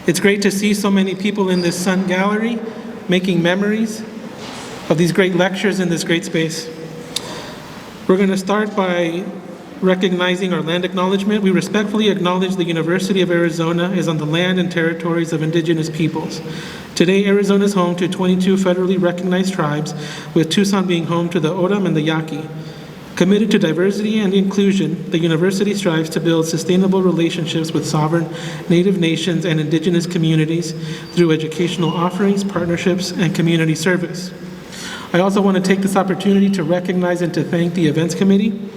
It's great to see so many people in this Sun Gallery making memories of these great lectures in this great space. We're going to start by recognizing our land acknowledgement. We respectfully acknowledge the University of Arizona is on the land and territories of indigenous peoples. Today, Arizona is home to 22 federally recognized tribes, with Tucson being home to the Odom and the Yaqui. Committed to diversity and inclusion, the university strives to build sustainable relationships with sovereign Native nations and indigenous communities through educational offerings, partnerships, and community service. I also want to take this opportunity to recognize and to thank the events committee.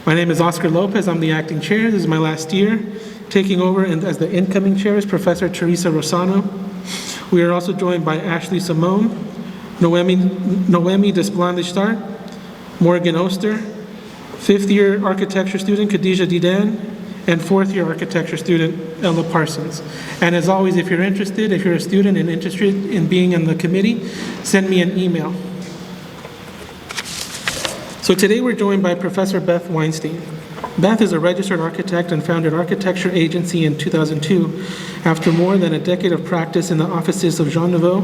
My name is Oscar Lopez. I'm the acting chair. This is my last year. Taking over as the incoming chair is Professor Teresa Rosano. We are also joined by Ashley Simone, Noemi Desplan-Listart, Morgan Oster, fifth-year architecture student Khadija Didan, and fourth-year architecture student Ella Parsons. And as always, if you're interested, if you're a student and interested in being in the committee, send me an email. So today we're joined by Professor Beth Weinstein. Beth is a registered architect and founded Architecture Agency in 2002 after more than a decade of practice in the offices of Jean Nouveau,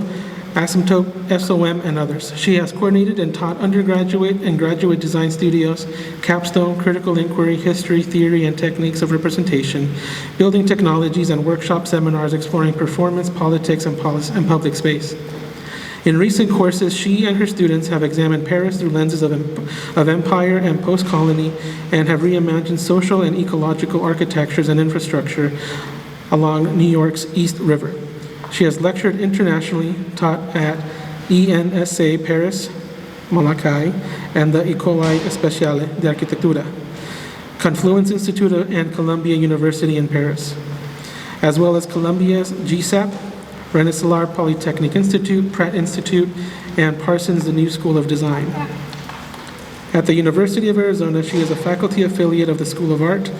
Asymptote, SOM, and others. She has coordinated and taught undergraduate and graduate design studios, capstone, critical inquiry, history, theory, and techniques of representation, building technologies, and workshop seminars exploring performance, politics, and public space. In recent courses, she and her students have examined Paris through lenses of empire and post-colony and have reimagined social and ecological architectures and infrastructure along New York's East River. She has lectured internationally, taught at ENSA Paris, Malakai, and the École Spéciale d'Architecture, Confluence Institute and Columbia University in Paris, as well as Columbia's GSAP, Rensselaer Polytechnic Institute, Pratt Institute, and Parsons, the New School of Design. At the University of Arizona, she is a faculty affiliate of the School of Art,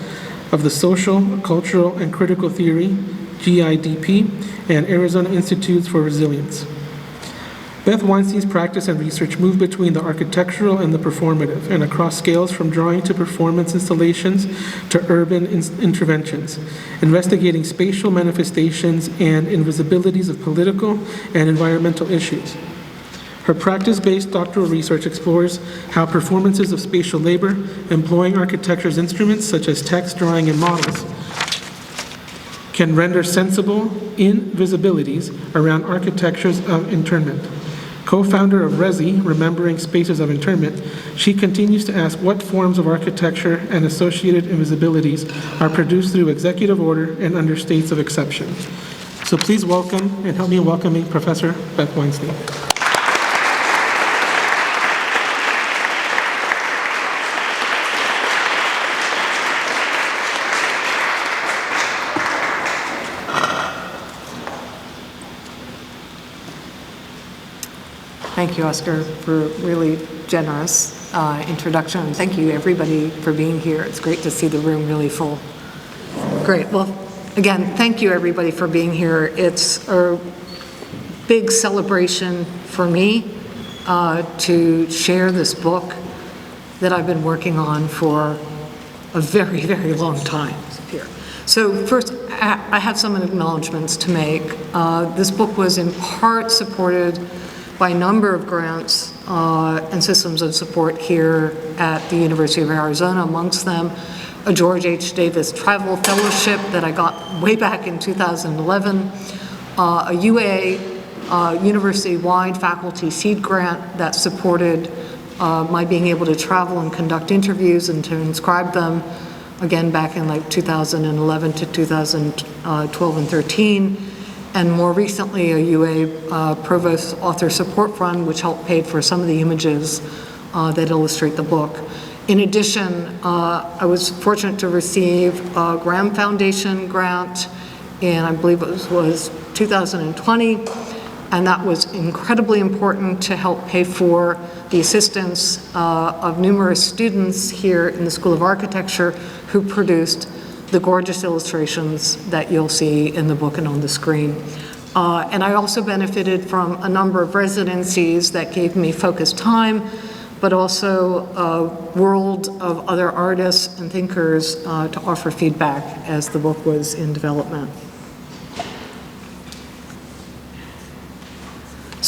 of the Social, Cultural, and Critical Theory, GIDP, and Arizona Institutes for Resilience. Beth Weinstein's practice and research move between the architectural and the performative, and across scales from drawing to performance installations to urban interventions, investigating spatial manifestations and invisibilities of political and environmental issues. Her practice-based doctoral research explores how performances of spatial labor, employing architecture's instruments such as text, drawing, and models, can render sensible invisibilities around architectures of internment. Co-founder of RESI, Remembering Spaces of Internment, she continues to ask what forms of architecture and associated invisibilities are produced through executive order and under states of exception. So please welcome and help me in welcoming Professor Beth Weinstein. Thank you, Oscar, for really generous introduction. Thank you, everybody, for being here. It's great to see the room really full. Great. Well, again, thank you, everybody, for being here. It's a big celebration for me to share this book that I've been working on for a very, very long time here. So first, I have some acknowledgments to make. This book was in part supported by a number of grants and systems of support here at the University of Arizona, amongst them a George H. Davis Travel Fellowship that I got way back in 2011, a UA university-wide faculty seed grant that supported my being able to travel and conduct interviews and to inscribe them, again back in like 2011 to 2012 and 13. And more recently, a UA Provost Author Support Fund, which helped pay for some of the images that illustrate the book. In addition, I was fortunate to receive a Graham Foundation grant in, I believe it was 2020, and that was incredibly important to help pay for the assistance of numerous students here in the School of Architecture who produced the gorgeous illustrations that you'll see in the book and on the screen. And I also benefited from a number of residencies that gave me focused time, but also a world of other artists and thinkers to offer feedback as the book was in development.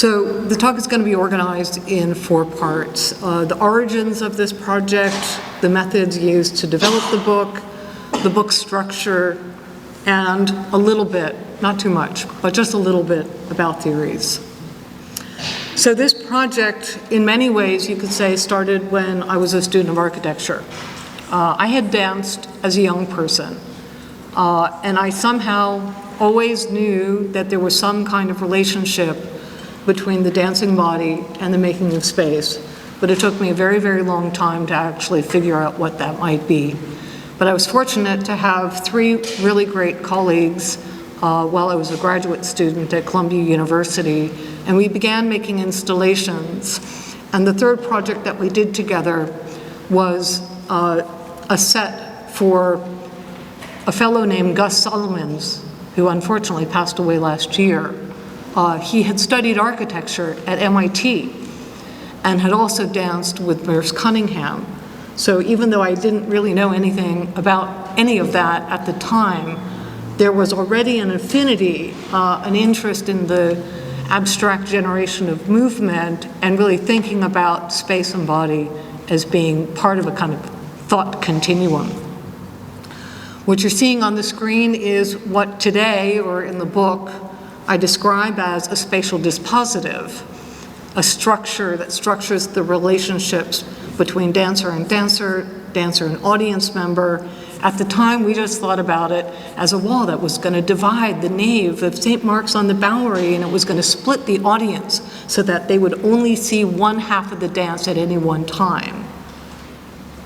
So the talk is going to be organized in 4 parts. The origins of this project, the methods used to develop the book structure, and a little bit, not too much, but just a little bit about theories. So this project, in many ways, you could say, started when I was a student of architecture. I had danced as a young person, and I somehow always knew that there was some kind of relationship between the dancing body and the making of space, but it took me a very, very long time to actually figure out what that might be. But I was fortunate to have 3 really great colleagues while I was a graduate student at Columbia University, and we began making installations. And the 3rd project that we did together was a set for a fellow named Gus Solomons, who unfortunately passed away last year. He had studied architecture at MIT and had also danced with Merce Cunningham. So even though I didn't really know anything about any of that at the time, there was already an affinity, an interest in the abstract generation of movement and really thinking about space and body as being part of a kind of thought continuum. What you're seeing on the screen is what today, or in the book, I describe as a spatial dispositive, a structure that structures the relationships between dancer and dancer, dancer and audience member. At the time, we just thought about it as a wall that was going to divide the nave of St. Mark's on the Bowery, and it was going to split the audience so that they would only see one half of the dance at any one time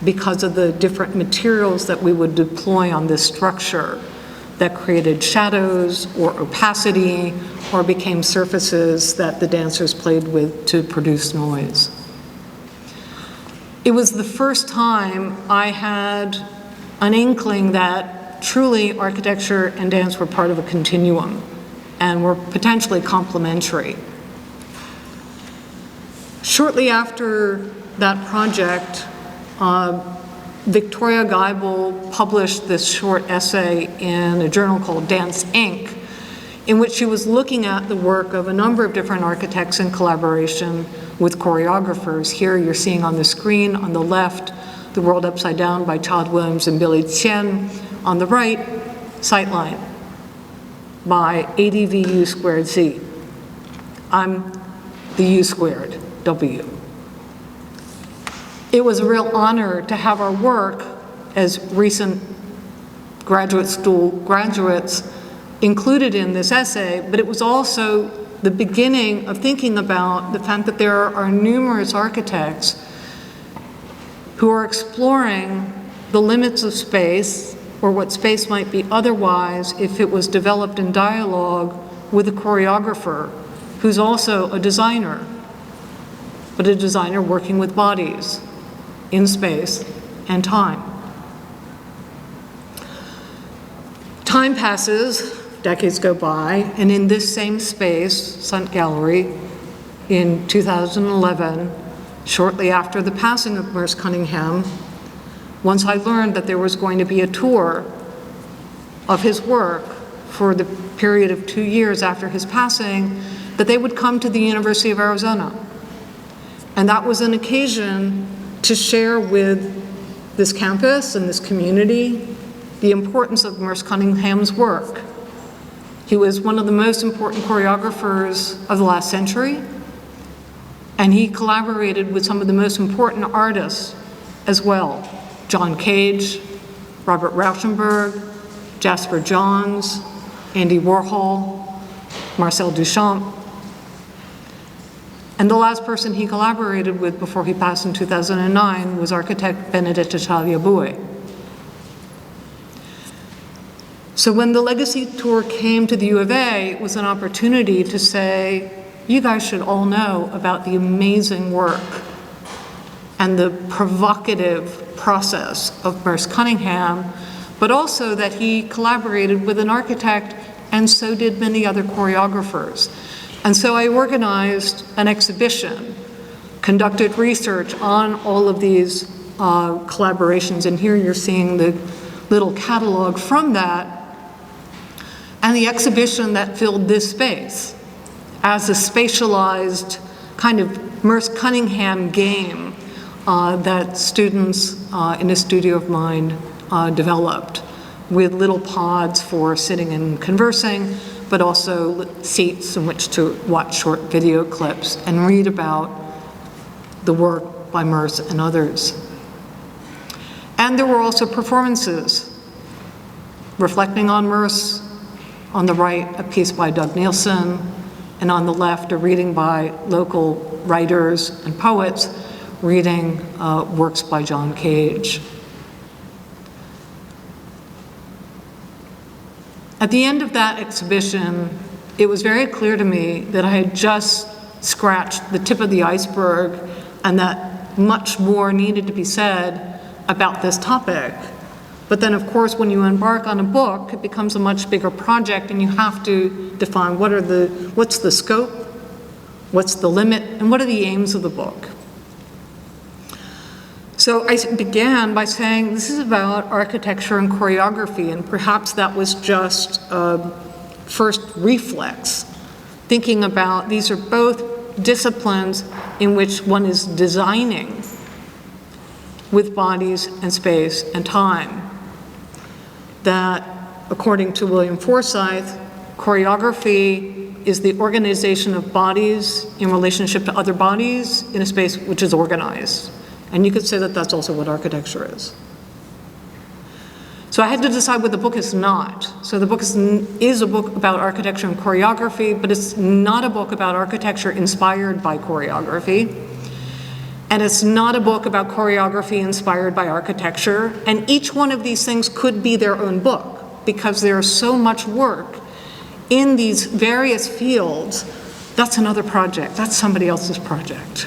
because of the different materials that we would deploy on this structure that created shadows or opacity or became surfaces that the dancers played with to produce noise. It was the first time I had an inkling that truly architecture and dance were part of a continuum and were potentially complementary. Shortly after that project, Victoria Geibel published this short essay in a journal called Dance Inc., in which she was looking at the work of a number of different architects in collaboration with choreographers. Here you're seeing on the screen on the left, The World Upside Down by Todd Williams and Billy Tien. On the right, Sightline by ADVU squared Z. I'm the U squared W. It was a real honor to have our work as recent graduate school graduates included in this essay, but it was also the beginning of thinking about the fact that there are numerous architects who are exploring the limits of space, or what space might be otherwise if it was developed in dialogue with a choreographer who's also a designer, but a designer working with bodies in space and time. Time passes, decades go by, and in this same space, Sunt Gallery, in 2011, shortly after the passing of Merce Cunningham, once I learned that there was going to be a tour of his work for the period of 2 years after his passing, that they would come to the University of Arizona. And that was an occasion to share with this campus and this community the importance of Merce Cunningham's work. He was one of the most important choreographers of the last century, and he collaborated with some of the most important artists as well. John Cage, Robert Rauschenberg, Jasper Johns, Andy Warhol, Marcel Duchamp. And the last person he collaborated with before he passed in 2009 was architect Benedetta Tagliabue. So when the Legacy Tour came to the U of A, it was an opportunity to say, you guys should all know about the amazing work and the provocative process of Merce Cunningham, but also that he collaborated with an architect, and so did many other choreographers. And so I organized an exhibition, conducted research on all of these collaborations, and here you're seeing the little catalog from that, and the exhibition that filled this space. as a spatialized kind of Merce Cunningham game that students in a studio of mine developed, with little pods for sitting and conversing, but also seats in which to watch short video clips and read about the work by Merce and others. And there were also performances reflecting on Merce. On the right, a piece by Doug Nielsen, and on the left, a reading by local writers and poets reading works by John Cage. At the end of that exhibition, it was very clear to me that I had just scratched the tip of the iceberg and that much more needed to be said about this topic. But then, of course, when you embark on a book, it becomes a much bigger project, and you have to define what's the scope, what's the limit, and what are the aims of the book. So I began by saying this is about architecture and choreography, and perhaps that was just a first reflex, thinking about these are both disciplines in which one is designing with bodies and space and time. That, according to William Forsythe, choreography is the organization of bodies in relationship to other bodies in a space which is organized. And you could say that that's also what architecture is. So I had to decide what the book is not. So the book is a book about architecture and choreography, but it's not a book about architecture inspired by choreography. And it's not a book about choreography inspired by architecture. And each one of these things could be their own book, because there's so much work in these various fields. That's another project. That's somebody else's project.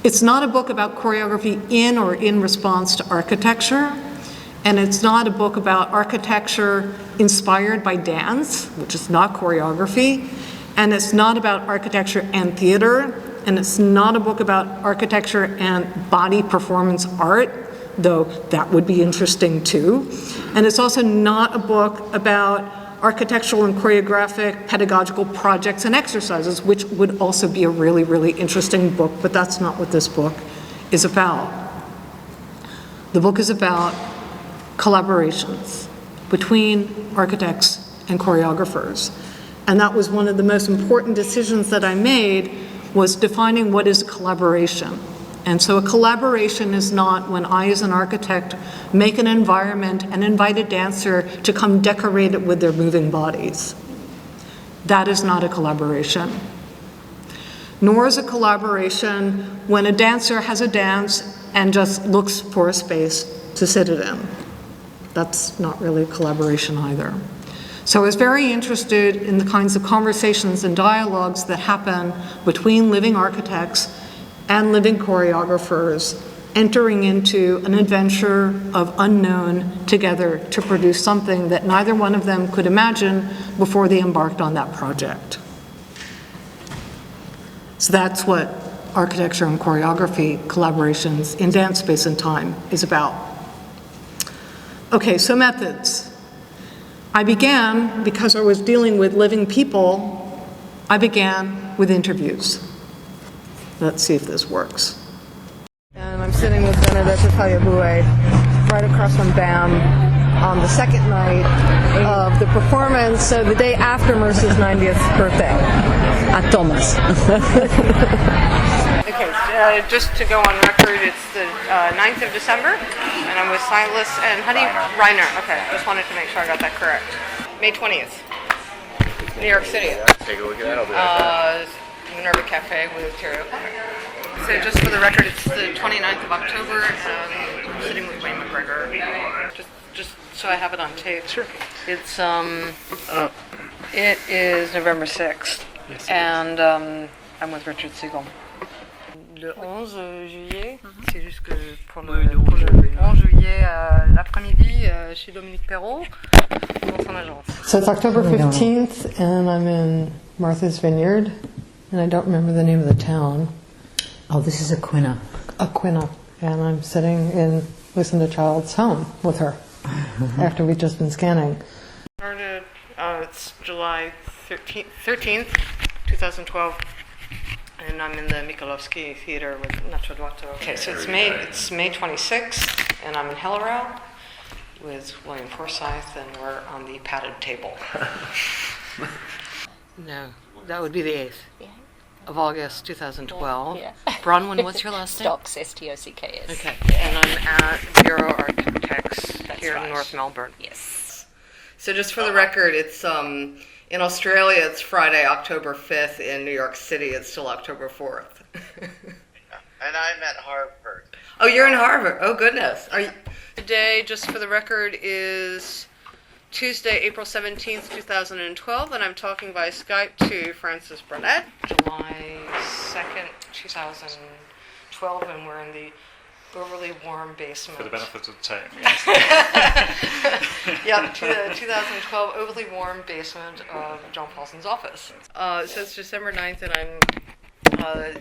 It's not a book about choreography in or in response to architecture. And it's not a book about architecture inspired by dance, which is not choreography. And it's not about architecture and theater. And it's not a book about architecture and body performance art, though that would be interesting too. And it's also not a book about architectural and choreographic pedagogical projects and exercises, which would also be a really, really interesting book, but that's not what this book is about. The book is about collaborations between architects and choreographers. And that was one of the most important decisions that I made, was defining what is a collaboration. And so a collaboration is not when I, as an architect, make an environment and invite a dancer to come decorate it with their moving bodies. That is not a collaboration. Nor is a collaboration when a dancer has a dance and just looks for a space to sit it in. That's not really a collaboration either. So I was very interested in the kinds of conversations and dialogues that happen between living architects and living choreographers, entering into an adventure of unknown together to produce something that neither one of them could imagine before they embarked on that project. So that's what architecture and choreography collaborations in dance, space, and time is about. Okay, so methods. I began, because I was dealing with living people, I began with interviews. Let's see if this works. And I'm sitting with Benedetta Tagliabue right across from BAM on the second night of the performance, so the day after Merce's 90th birthday. At Thomas. Okay, just to go on record, it's the 9th of December, and I'm with Silas and Reiner. Okay, just wanted to make sure I got that correct. May 20th, New York City. Take a look at that. I'll be right back. Minerva Cafe with Terry O'Connor. So just for the record, it's the 29th of October, and I'm sitting with Wayne McGregor. Just so I have it on tape. Sure. It's it is November 6th, yes, and I'm with Richard Siegel. Le 11 juillet, c'est juste que pour le 11 juillet l'après-midi chez Dominique Perrault dans son agence. So it's October 15th, and I'm in Martha's Vineyard, and I don't remember the name of the town. Oh, this is Aquina. Aquina, and I'm sitting in Lucinda Child's home with her after we've just been scanning. Started, it's July 13th, 2012, and I'm in the Mikolovsky Theater with Nacho Duato. Okay, so it's May 26th, and I'm in Hellerau with William Forsythe, and we're on the padded table. No, that would be the 8th of August, 2012. Yeah. Bronwyn, what's your last name? Stocks, S-T-O-C-K-S. Okay, and I'm at Bureau Architects here in North Melbourne. Yes. So just for the record, it's in Australia it's Friday, October 5th. In New York City, it's still October 4th. And I'm at Harvard. Oh, you're in Harvard. Oh, goodness. Today, just for the record, is Tuesday, April 17th, 2012, and I'm talking by Skype to Frances Burnett. July 2nd, 2012, and we're in the overly warm basement. For the benefit of the tape. Yeah, the 2012 overly warm basement of John Paulson's office. So it's December 9th, and I'm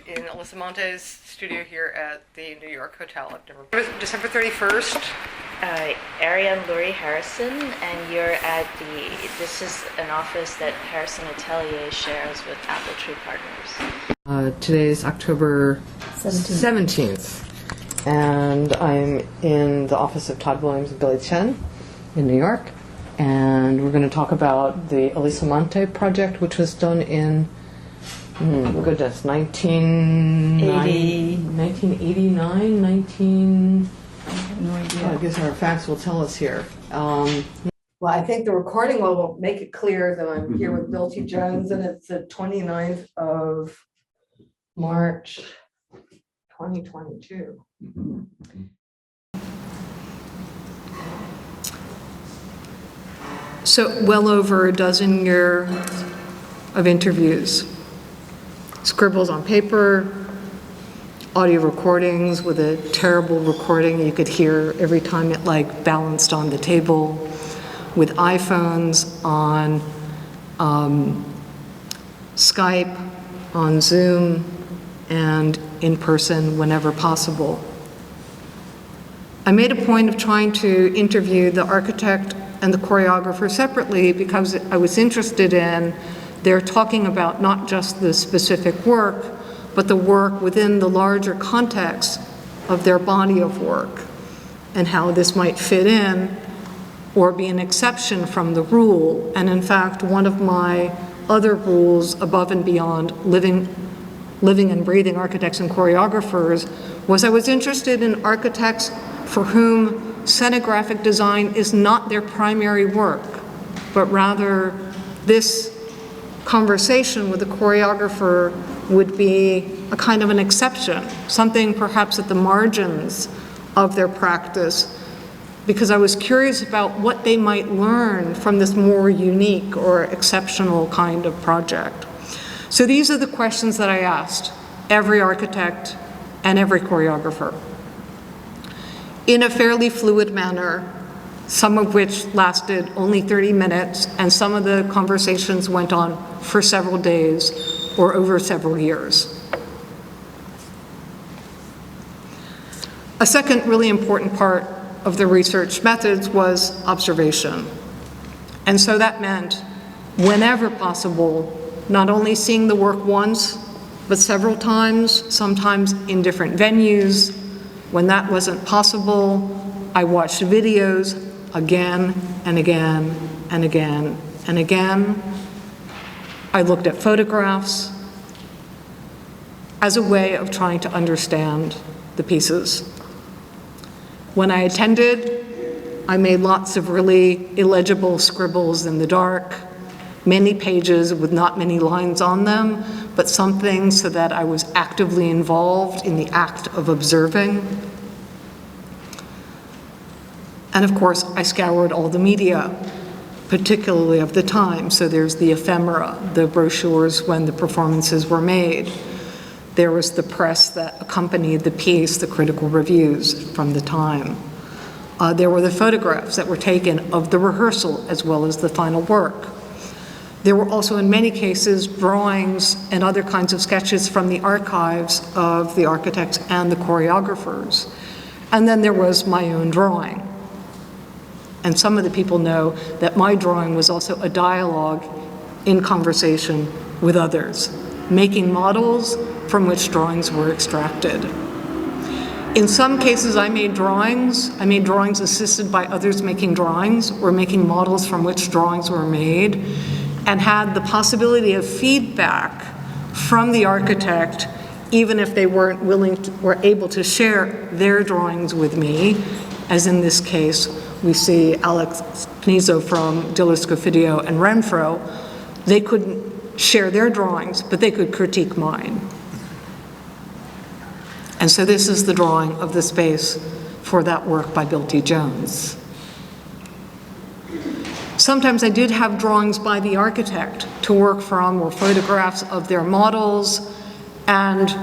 in Alyssa Monte's studio here at the New York Hotel. December 31st. Ariane Lurie Harrison, and you're at this is an office that Harrison Atelier shares with Apple Tree Partners. Today's October 17th, and I'm in the office of Todd Williams and Billy Chen in New York, and we're going to talk about the Alyssa Monte project, which was done in 1989, no idea. I guess our facts will tell us here. Well, I think the recording will make it clear that I'm here with Bill T. Jones, and it's the 29th of March, 2022. So well over a dozen years of interviews, scribbles on paper, audio recordings with a terrible recording you could hear every time it balanced on the table, with iPhones, on Skype, on Zoom, and in person whenever possible. I made a point of trying to interview the architect and the choreographer separately because I was interested in their talking about not just the specific work, but the work within the larger context of their body of work and how this might fit in or be an exception from the rule. And in fact, one of my other rules above and beyond living and breathing architects and choreographers was I was interested in architects for whom scenographic design is not their primary work, but rather this conversation with the choreographer would be a kind of an exception, something perhaps at the margins of their practice, because I was curious about what they might learn from this more unique or exceptional kind of project. So these are the questions that I asked every architect and every choreographer in a fairly fluid manner, some of which lasted only 30 minutes, and some of the conversations went on for several days or over several years. A second really important part of the research methods was observation. And so that meant, whenever possible, not only seeing the work once, but several times, sometimes in different venues. When that wasn't possible, I watched videos again and again and again and again. I looked at photographs as a way of trying to understand the pieces. When I attended, I made lots of really illegible scribbles in the dark, many pages with not many lines on them, but something so that I was actively involved in the act of observing. And of course, I scoured all the media, particularly of the time. So there's the ephemera, the brochures when the performances were made. There was the press that accompanied the piece, the critical reviews from the time. There were the photographs that were taken of the rehearsal as well as the final work. There were also, in many cases, drawings and other kinds of sketches from the archives of the architects and the choreographers. And then there was my own drawing. And some of the people know that my drawing was also a dialogue in conversation with others. making models from which drawings were extracted. In some cases, I made drawings assisted by others making drawings or making models from which drawings were made, and had the possibility of feedback from the architect, even if they weren't were able to share their drawings with me. As in this case, we see Alex Knizo from Diller Scofidio and Renfro. They couldn't share their drawings, but they could critique mine. And so this is the drawing of the space for that work by Bill T. Jones. Sometimes I did have drawings by the architect to work from, or photographs of their models, and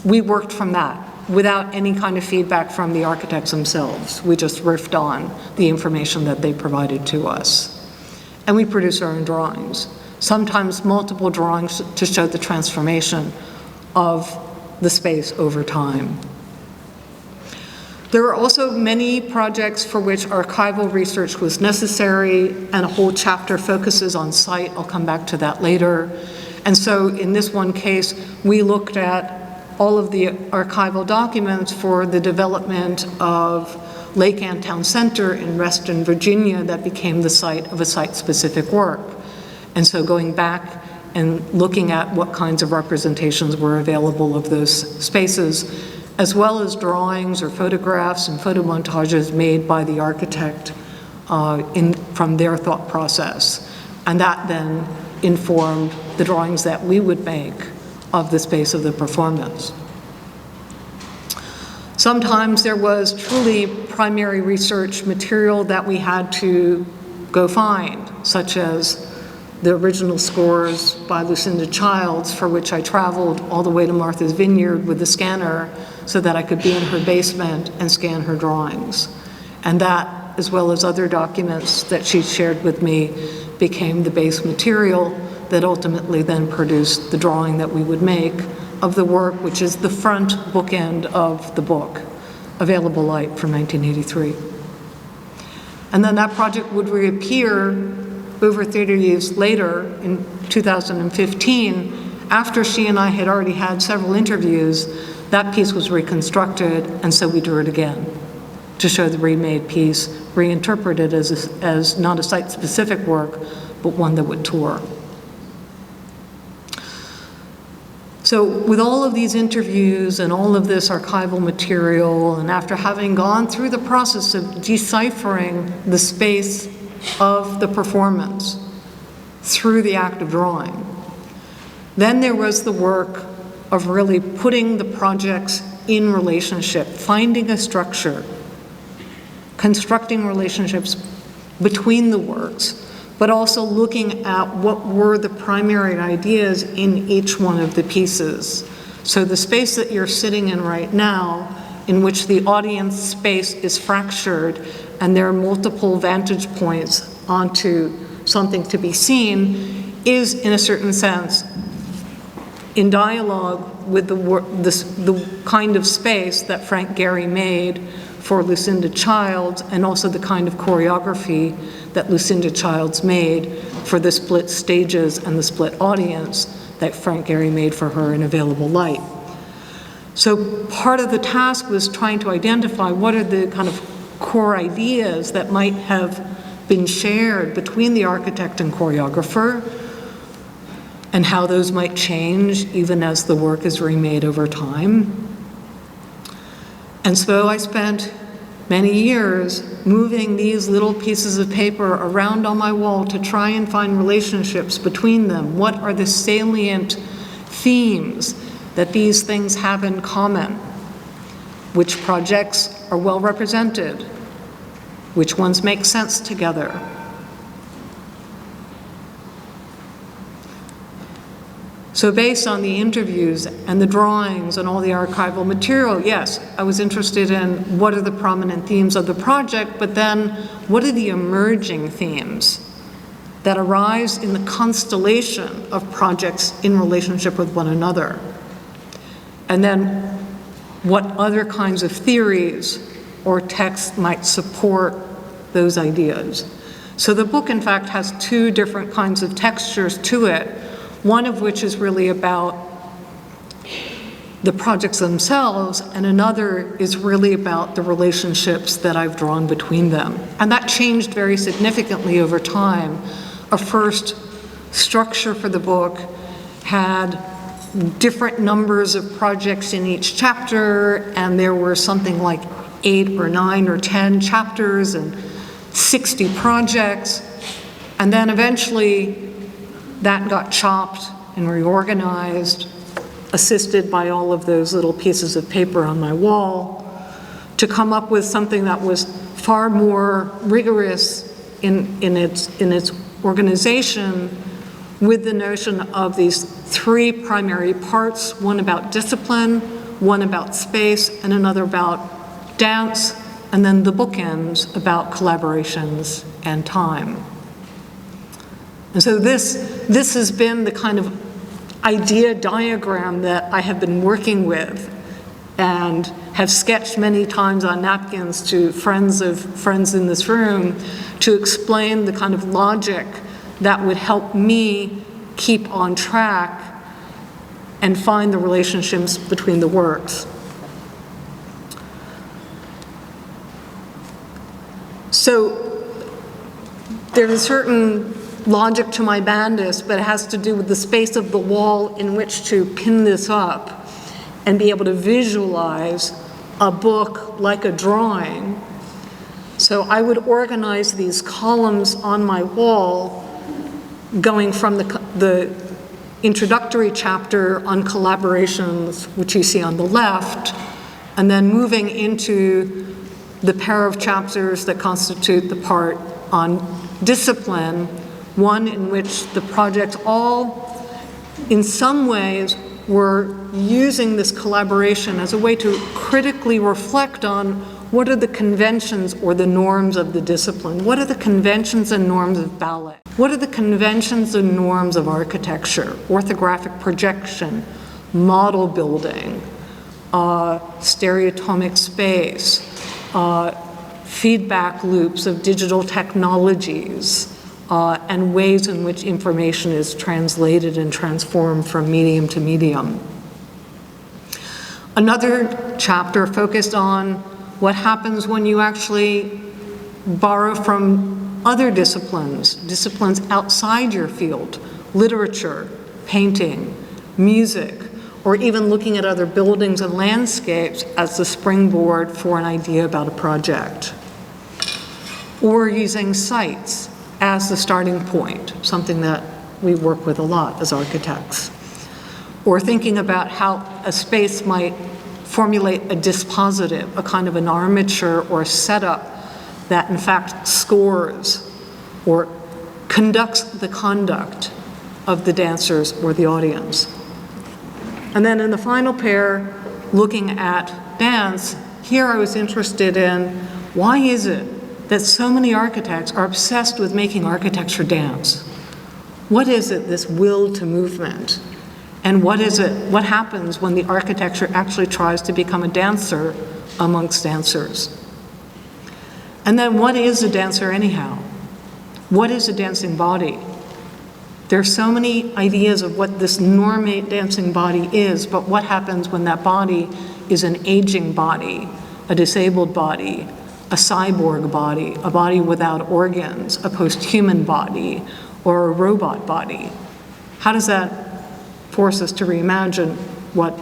we worked from that without any kind of feedback from the architects themselves. We just riffed on the information that they provided to us. And we produced our own drawings, sometimes multiple drawings to show the transformation of the space over time. There were also many projects for which archival research was necessary, and a whole chapter focuses on site. I'll come back to that later. And so in this one case, we looked at all of the archival documents for the development of Lake Ann Town Center in Reston, Virginia, that became the site of a site-specific work. And so going back and looking at what kinds of representations were available of those spaces, as well as drawings or photographs and photo montages made by the architect from their thought process. And that then informed the drawings that we would make of the space of the performance. Sometimes there was truly primary research material that we had to go find, such as the original scores by Lucinda Childs, for which I traveled all the way to Martha's Vineyard with the scanner so that I could be in her basement and scan her drawings. And that, as well as other documents that she shared with me, became the base material that ultimately then produced the drawing that we would make of the work, which is the front bookend of the book, Available Light from 1983. And then that project would reappear over 30 years later in 2015, after she and I had already had several interviews. That piece was reconstructed, and so we drew it again to show the remade piece, reinterpreted as not a site-specific work, but one that would tour. So with all of these interviews and all of this archival material, and after having gone through the process of deciphering the space of the performance through the act of drawing, then there was the work of really putting the projects in relationship, finding a structure, constructing relationships between the works, but also looking at what were the primary ideas in each one of the pieces. So the space that you're sitting in right now, in which the audience space is fractured and there are multiple vantage points onto something to be seen, is in a certain sense in dialogue with the kind of space that Frank Gehry made for Lucinda Childs, and also the kind of choreography that Lucinda Childs made for the split stages and the split audience that Frank Gehry made for her in Available Light. So part of the task was trying to identify what are the kind of core ideas that might have been shared between the architect and choreographer, and how those might change even as the work is remade over time. And so I spent many years moving these little pieces of paper around on my wall to try and find relationships between them. What are the salient themes that these things have in common? Which projects are well represented? Which ones make sense together? So based on the interviews and the drawings and all the archival material, yes, I was interested in what are the prominent themes of the project, but then what are the emerging themes that arise in the constellation of projects in relationship with one another? And then what other kinds of theories or texts might support those ideas? So the book, in fact, has two different kinds of textures to it. one of which is really about the projects themselves, and another is really about the relationships that I've drawn between them. And that changed very significantly over time. A first structure for the book had different numbers of projects in each chapter, and there were something like 8 or 9 or 10 chapters and 60 projects. And then eventually that got chopped and reorganized, assisted by all of those little pieces of paper on my wall, to come up with something that was far more rigorous in its organization, with the notion of these 3 primary parts, one about discipline, one about space, and another about dance, and then the bookends about collaborations and time. And so this has been the kind of idea diagram that I have been working with and have sketched many times on napkins to friends in this room to explain the kind of logic that would help me keep on track and find the relationships between the works. So there's a certain logic to my madness, but it has to do with the space of the wall in which to pin this up and be able to visualize a book like a drawing. So I would organize these columns on my wall, going from the introductory chapter on collaborations, which you see on the left, and then moving into the pair of chapters that constitute the part on discipline, one in which the projects all, in some ways, were using this collaboration as a way to critically reflect on what are the conventions or the norms of the discipline? What are the conventions and norms of ballet? What are the conventions and norms of architecture, orthographic projection, model building, stereotomic space, feedback loops of digital technologies, and ways in which information is translated and transformed from medium to medium. Another chapter focused on what happens when you actually borrow from other disciplines outside your field, literature, painting, music, or even looking at other buildings and landscapes as the springboard for an idea about a project. Or using sites as the starting point, something that we work with a lot as architects. Or thinking about how a space might formulate a dispositive, a kind of an armature or a setup that in fact scores or conducts the conduct of the dancers or the audience. And then in the final pair, looking at dance, here I was interested in why is it that so many architects are obsessed with making architecture dance? What is it, this will to movement? And what happens when the architecture actually tries to become a dancer amongst dancers? And then what is a dancer anyhow? What is a dancing body? There are so many ideas of what this normate dancing body is, but what happens when that body is an aging body, a disabled body, a cyborg body, a body without organs, a post-human body, or a robot body? How does that force us to reimagine what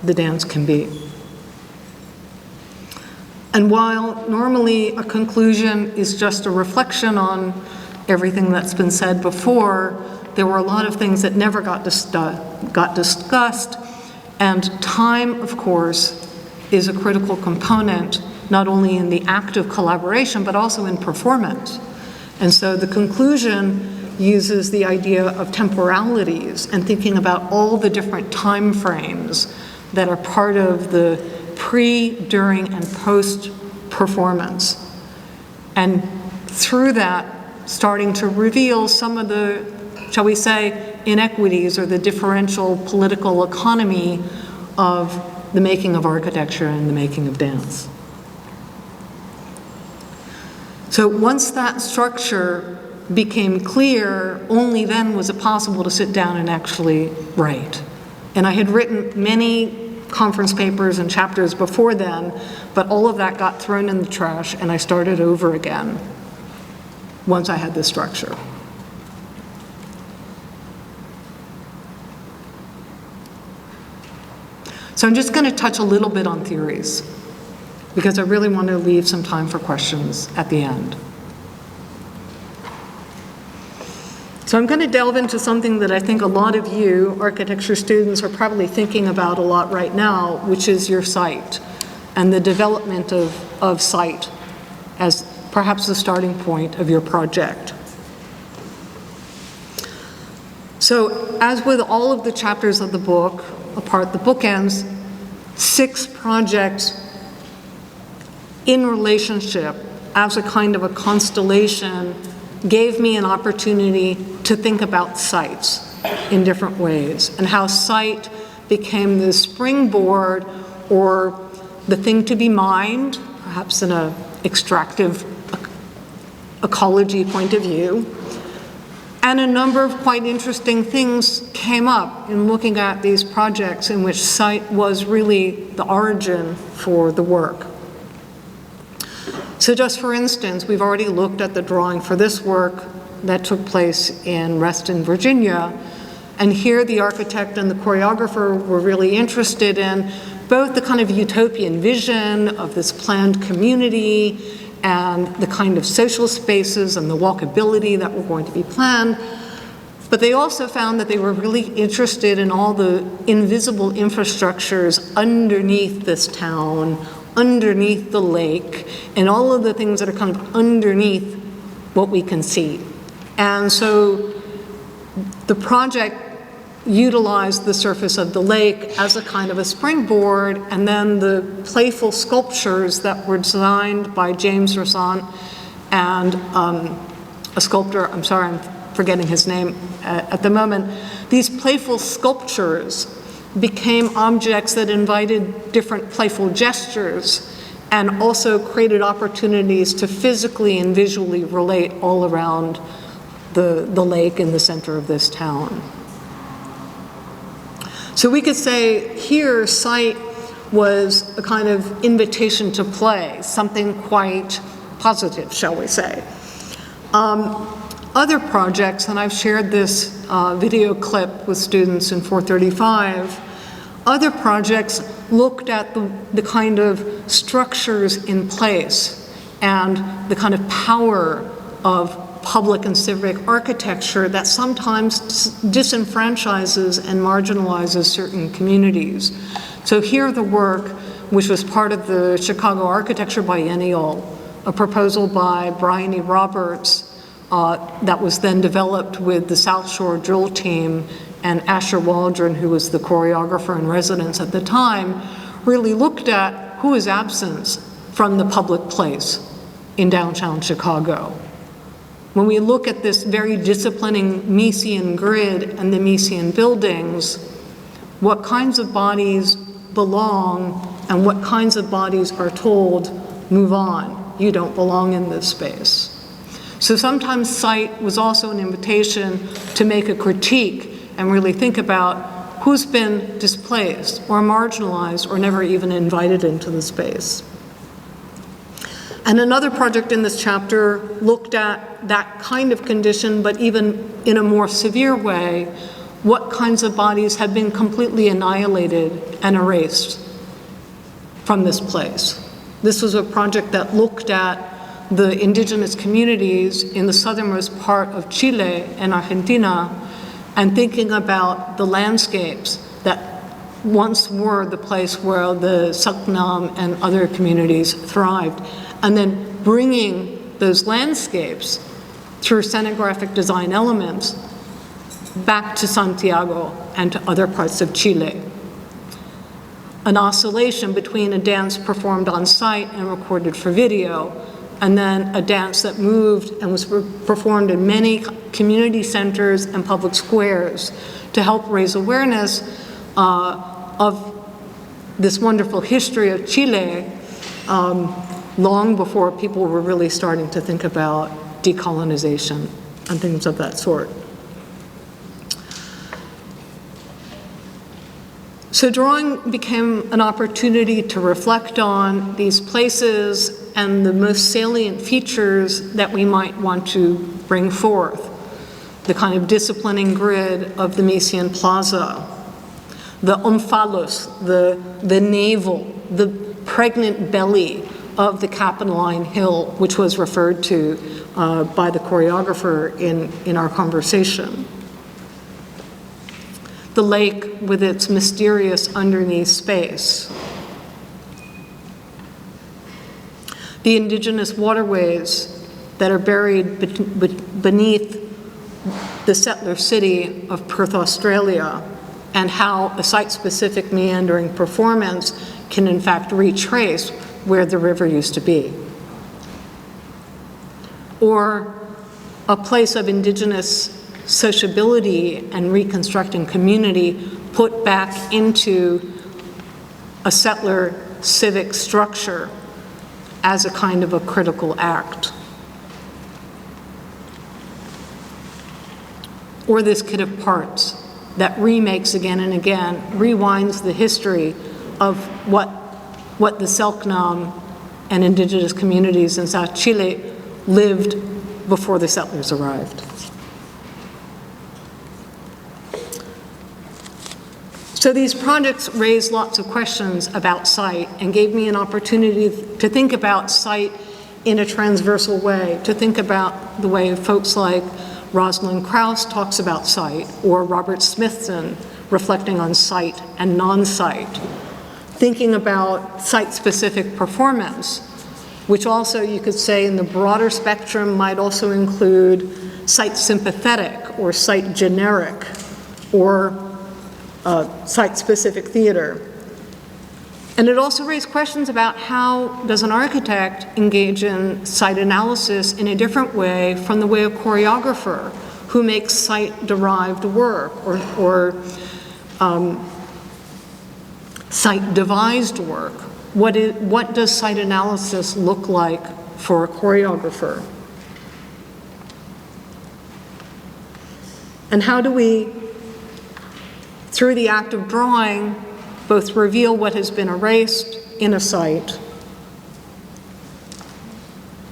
the dance can be? And while normally a conclusion is just a reflection on everything that's been said before, there were a lot of things that never got discussed, and time, of course, is a critical component, not only in the act of collaboration, but also in performance. And so the conclusion uses the idea of temporalities and thinking about all the different time frames that are part of the pre, during, and post-performance. And through that, starting to reveal some of the, shall we say, inequities or the differential political economy of the making of architecture and the making of dance. So once that structure became clear, only then was it possible to sit down and actually write. And I had written many conference papers and chapters before then, but all of that got thrown in the trash and I started over again once I had the structure. So I'm just going to touch a little bit on theories because I really want to leave some time for questions at the end. So I'm going to delve into something that I think a lot of you architecture students are probably thinking about a lot right now, which is your site and the development of site as perhaps the starting point of your project. So as with all of the chapters of the book, apart the bookends, 6 projects in relationship as a kind of a constellation gave me an opportunity to think about sites in different ways and how site became the springboard or the thing to be mined, perhaps in an extractive ecology point of view. And a number of quite interesting things came up in looking at these projects in which site was really the origin for the work. So just for instance, we've already looked at the drawing for this work that took place in Reston, Virginia. And here the architect and the choreographer were really interested in both the kind of utopian vision of this planned community and the kind of social spaces and the walkability that were going to be planned. But they also found that they were really interested in all the invisible infrastructures underneath this town, underneath the lake, and all of the things that are kind of underneath what we can see. And so the project utilized the surface of the lake as a kind of a springboard, and then the playful sculptures that were designed by James Rosant and a sculptor, I'm sorry, I'm forgetting his name at the moment. These playful sculptures became objects that invited different playful gestures and also created opportunities to physically and visually relate all around the lake in the center of this town. So we could say here site was a kind of invitation to play, something quite positive, shall we say. Other projects, and I've shared this video clip with students in 435, other projects looked at the kind of structures in place and the kind of power of public and civic architecture that sometimes disenfranchises and marginalizes certain communities. So here the work, which was part of the Chicago Architecture Biennial, a proposal by Brian E. Roberts that was then developed with the South Shore Drill Team and Asher Waldron, who was the choreographer in residence at the time, really looked at who is absent from the public place in downtown Chicago. When we look at this very disciplining Miesian grid and the Miesian buildings, what kinds of bodies belong and what kinds of bodies are told, move on, you don't belong in this space. So sometimes site was also an invitation to make a critique and really think about who's been displaced or marginalized or never even invited into the space. And another project in this chapter looked at that kind of condition, but even in a more severe way, what kinds of bodies had been completely annihilated and erased from this place. This was a project that looked at the indigenous communities in the southernmost part of Chile and Argentina, and thinking about the landscapes that once were the place where the Saknam and other communities thrived, and then bringing those landscapes through scenographic design elements back to Santiago and to other parts of Chile. An oscillation between a dance performed on site and recorded for video, and then a dance that moved and was performed in many community centers and public squares to help raise awareness of this wonderful history of Chile long before people were really starting to think about decolonization and things of that sort. So drawing became an opportunity to reflect on these places and the most salient features that we might want to bring forth. The kind of disciplining grid of the Mesian Plaza, the omphalos, the navel, the pregnant belly of the Capitoline Hill, which was referred to by the choreographer in our conversation. The lake with its mysterious underneath space. The indigenous waterways that are buried beneath the settler city of Perth, Australia, and how a site-specific meandering performance can in fact retrace where the river used to be. Or a place of indigenous sociability and reconstructing community put back into a settler civic structure as a kind of a critical act. Or this kit of parts that remakes again and again, rewinds the history of what the Selknam and indigenous communities in South Chile lived before the settlers arrived. So these projects raised lots of questions about site and gave me an opportunity to think about site in a transversal way, to think about the way folks like Rosalind Krauss talks about site, or Robert Smithson reflecting on site and non-site, thinking about site-specific performance, which also you could say in the broader spectrum might also include site-sympathetic or site-generic or site-specific theater. And it also raised questions about how does an architect engage in site analysis in a different way from the way a choreographer who makes site-derived work or site-devised work. What does site analysis look like for a choreographer? And how do we, through the act of drawing, both reveal what has been erased in a site,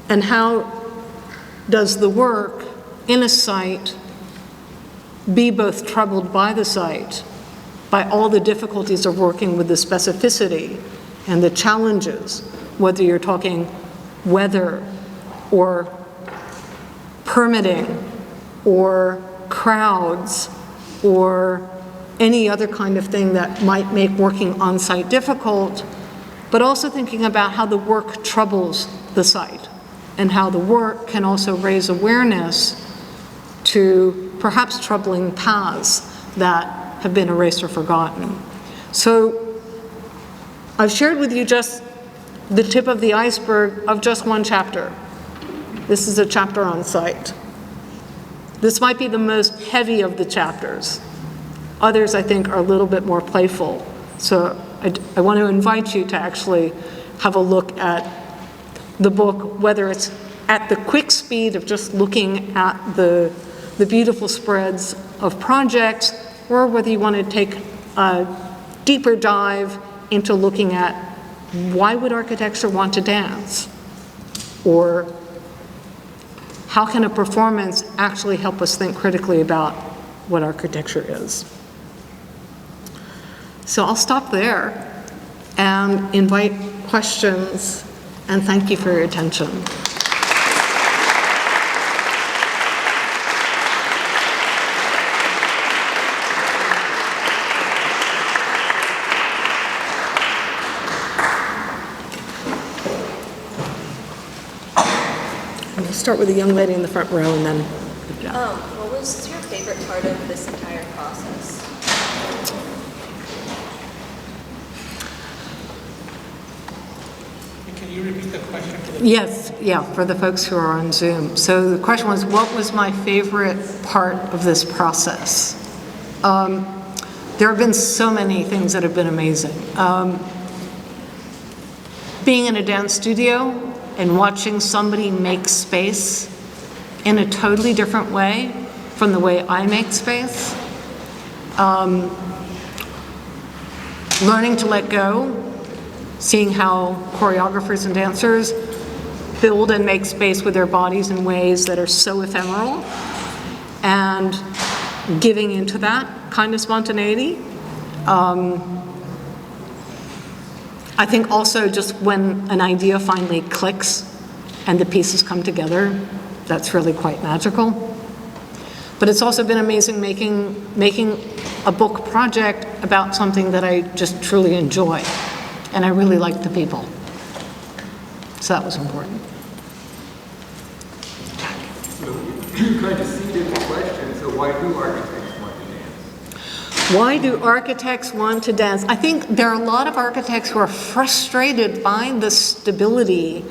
and how does the work in a site be both troubled by the site, by all the difficulties of working with the specificity and the challenges, whether you're talking weather or permitting or crowds or any other kind of thing that might make working on site difficult, but also thinking about how the work troubles the site and how the work can also raise awareness to perhaps troubling paths that have been erased or forgotten. So I've shared with you just the tip of the iceberg of just one chapter. This is a chapter on site. This might be the most heavy of the chapters. Others, I think, are a little bit more playful. So I want to invite you to actually have a look at the book, whether it's at the quick speed of just looking at the beautiful spreads of projects, or whether you want to take a deeper dive into looking at why would architecture want to dance? Or how can a performance actually help us think critically about what architecture is? So I'll stop there and invite questions, and thank you for your attention. We'll start with the young lady in the front row and then. What was your favorite part of this entire process? Can you repeat the question for the Yes, yeah, for the folks who are on Zoom. So the question was, what was my favorite part of this process? There have been so many things that have been amazing. Being in a dance studio and watching somebody make space in a totally different way from the way I make space. Learning to let go, seeing how choreographers and dancers build and make space with their bodies in ways that are so ephemeral, and giving into that kind of spontaneity. I think also just when an idea finally clicks and the pieces come together, that's really quite magical. But it's also been amazing making a book project about something that I just truly enjoy, and I really like the people. So that was important. So you kind of seeded the question, so why do architects want to dance? Why do architects want to dance? I think there are a lot of architects who are frustrated by the stability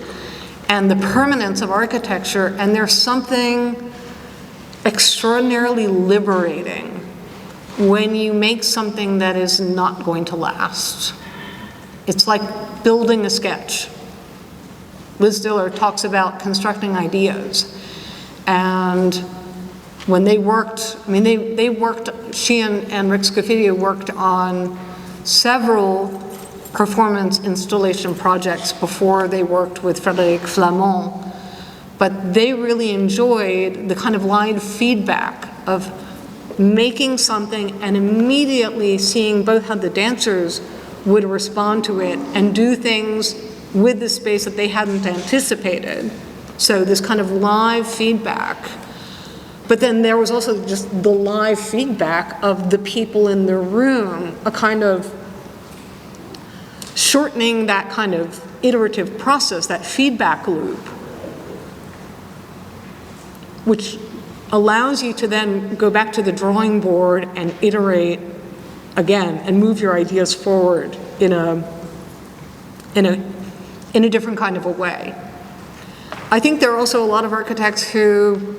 and the permanence of architecture, and there's something extraordinarily liberating when you make something that is not going to last. It's like building a sketch. Liz Diller talks about constructing ideas. And when they worked, they worked, she and Rick Scofidio worked on several performance installation projects before they worked with Frédéric Flamand. But they really enjoyed the kind of live feedback of making something and immediately seeing both how the dancers would respond to it and do things with the space that they hadn't anticipated. So this kind of live feedback. But then there was also just the live feedback of the people in the room, a kind of shortening that kind of iterative process, that feedback loop, which allows you to then go back to the drawing board and iterate again and move your ideas forward in a different kind of a way. I think there are also a lot of architects who,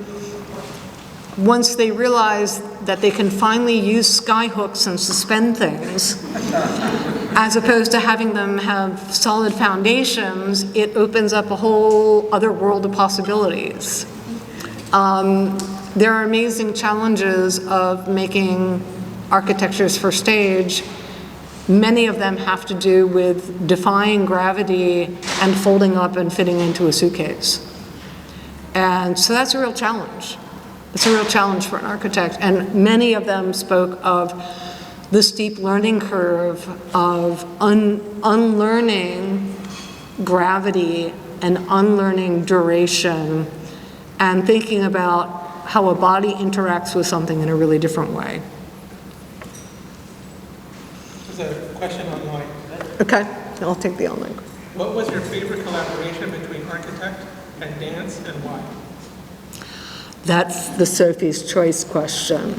once they realize that they can finally use sky hooks and suspend things, as opposed to having them have solid foundations, it opens up a whole other world of possibilities. There are amazing challenges of making architectures for stage. Many of them have to do with defying gravity and folding up and fitting into a suitcase. And so that's a real challenge. It's a real challenge for an architect. And many of them spoke of the steep learning curve of unlearning gravity and unlearning duration and thinking about how a body interacts with something in a really different way. There's a question online. Okay, I'll take the online. What was your favorite collaboration between architect and dance, and why? That's the Sophie's Choice question.